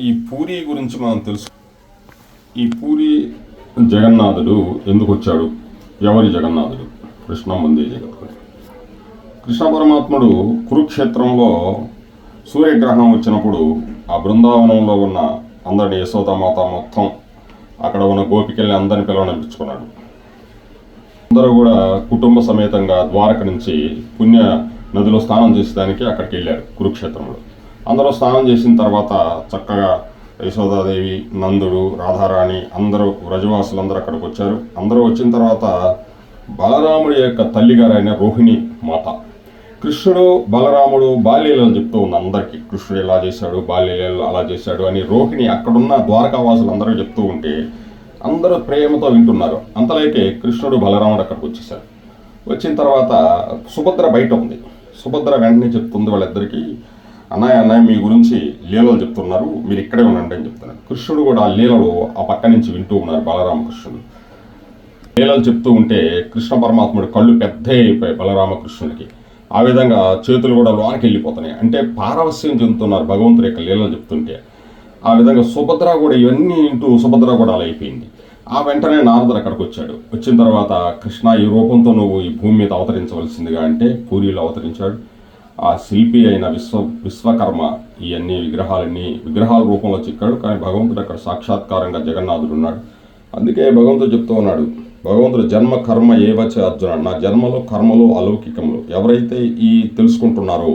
ఈ పూరి గురించి మనం తెలుసు. ఈ పూరి జగన్నాథుడు ఎందుకు వచ్చాడు? ఎవరి జగన్నాథుడు? కృష్ణ ముందే జగద్గురు. కృష్ణ పరమాత్ముడు కురుక్షేత్రంలో సూర్యగ్రహణం వచ్చినప్పుడు ఆ బృందావనంలో ఉన్న అందరిని యశోదామాత మొత్తం అక్కడ ఉన్న గోపికల్ని అందరిని పిలవనిపించుకున్నాడు. అందరూ కూడా కుటుంబ సమేతంగా ద్వారక నుంచి పుణ్య నదిలో స్నానం చేసేదానికి అక్కడికి వెళ్ళారు. కురుక్షేత్రంలో అందరూ స్నానం చేసిన తర్వాత చక్కగా యశోదాదేవి, నందుడు, రాధారాణి అందరూ వ్రజవాసులందరూ అక్కడికి వచ్చారు. అందరూ వచ్చిన తర్వాత బలరాముడి యొక్క తల్లిగారైన రోహిణి మాత కృష్ణుడు బలరాముడు బాల్యలీలలు చెప్తూ ఉంది అందరికీ. కృష్ణుడు ఇలా చేశాడు, బాల్యలీలలు అలా చేశాడు అని రోహిణి అక్కడున్న ద్వారకావాసులు అందరూ చెప్తూ ఉంటే అందరూ ప్రేమతో వింటున్నారు. అంతలోకే కృష్ణుడు బలరాముడు అక్కడికి వచ్చేసారు. వచ్చిన తర్వాత సుభద్ర బయట ఉంది. సుభద్ర వెంటనే చెప్తుంది వాళ్ళిద్దరికీ, అన్నయ్య మీ గురించి లీలలు చెప్తున్నారు, మీరు ఇక్కడే ఉండండి అని చెప్తున్నారు. కృష్ణుడు కూడా ఆ లీలలు ఆ పక్క నుంచి వింటూ ఉన్నారు. బలరామకృష్ణుడు లీలలు చెప్తూ ఉంటే కృష్ణ పరమాత్ముడు కళ్ళు పెద్ద అయిపోయాయి బలరామకృష్ణుడికి. ఆ విధంగా చేతులు కూడా లోనికి వెళ్ళిపోతున్నాయి. అంటే పారవస్యం చెందుతున్నారు భగవంతుడి యొక్క లీలలు చెప్తుంటే. ఆ విధంగా సుభద్ర కూడా ఇవన్నీ వింటూ సుభద్ర కూడా అలా అయిపోయింది. ఆ వెంటనే నారదుడు అక్కడికి వచ్చాడు. వచ్చిన తర్వాత కృష్ణ ఈ రూపంతో నువ్వు ఈ భూమి మీద అవతరించవలసిందిగా అంటే పూరిలో అవతరించాడు. ఆ శిల్పి అయిన విశ్వకర్మ ఇవన్నీ విగ్రహాల రూపంలో చిక్కాడు. కానీ భగవంతుడు అక్కడ సాక్షాత్కారంగా జగన్నాథుడు ఉన్నాడు. అందుకే భగవంతుడు చెప్తూ ఉన్నాడు, భగవంతుడు జన్మ కర్మ ఏవచ అర్జున, నా జన్మలో కర్మలు అలౌకికములు ఎవరైతే ఈ తెలుసుకుంటున్నారో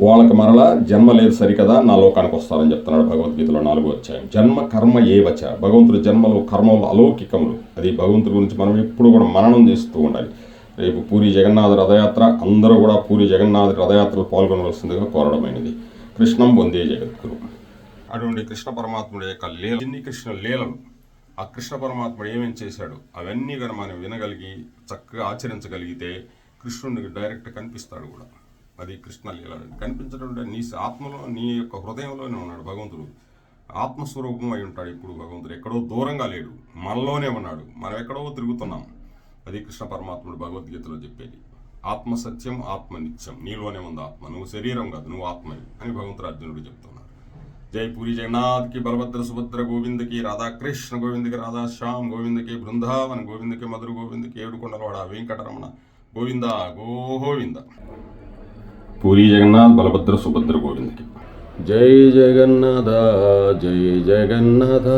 వాళ్ళకి మరలా జన్మ లేదు సరికదా, నా లోకానికి వస్తారని చెప్తున్నాడు భగవద్గీతలో 4వ అధ్యాయం. జన్మ కర్మ ఏవచ, భగవంతుడి జన్మలు కర్మలు అలౌకికములు. అది భగవంతుడి గురించి మనం ఎప్పుడు కూడా మననం చేస్తూ ఉండాలి. రేపు పూరి జగన్నాథ రథయాత్ర, అందరూ కూడా పూరి జగన్నాథ రథయాత్రలో పాల్గొనవలసిందిగా కోరడమైనది. కృష్ణం వందే జగద్గురు. అటువంటి కృష్ణ పరమాత్ముడి యొక్క లీల, కృష్ణ లీలలు, ఆ కృష్ణ పరమాత్ముడు ఏమేమి చేశాడు అవన్నీ కానీ మనం వినగలిగి చక్కగా ఆచరించగలిగితే కృష్ణుడికి డైరెక్ట్ కనిపిస్తాడు కూడా. అది కృష్ణ లీల. కనిపించడం అంటే నీ ఆత్మలో, నీ యొక్క హృదయంలోనే ఉన్నాడు భగవంతుడు. ఆత్మస్వరూపం అయి ఉంటాడు. ఇప్పుడు భగవంతుడు ఎక్కడో దూరంగా లేడు, మనలోనే ఉన్నాడు. మనం ఎక్కడో తిరుగుతున్నాం. అది కృష్ణ పరమాత్ముడు భగవద్గీతలో చెప్పేది. ఆత్మ సత్యం, ఆత్మ నిత్యం, నీలోనే ఉంది ఆత్మ, నువ్వు శరీరం కాదు, నువ్వు ఆత్మవి అని భగవంతుడు అర్జునుడు చెప్తున్నాడు. జై పూరి జగన్నాథ్కి, బలభద్ర సుభద్ర గోవిందకి, రాధాకృష్ణ గోవిందకి, రాధాశ్యామ్ గోవిందకి, బృందావన గోవిందకి, మధుర గోవిందకి, ఏడుకొండలవాడ వెంకటరమణ గోవింద గోవింద. పూరి జగన్నాథ్, బలభద్ర సుభద్ర గోవిందకి. జై జగన్నాథ, జై జగన్నాథ,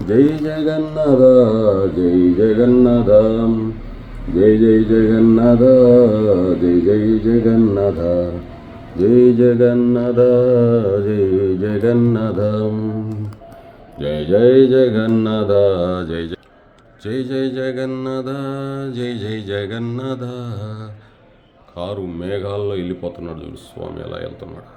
జై జగన్నాథ, జై జగన్నాథ, జై జై జగన్నాథ, జై జై జగన్నాథ, జై జగన్నాథ, జై జగన్నాథ, జై జై జగన్నాథ, జై జై జై జై జగన్నాథ, జై జై జగన్నాథ. కారు మేఘాల్లో వెళ్ళిపోతున్నాడు చూడు స్వామి, ఎలా వెళ్తున్నాడు.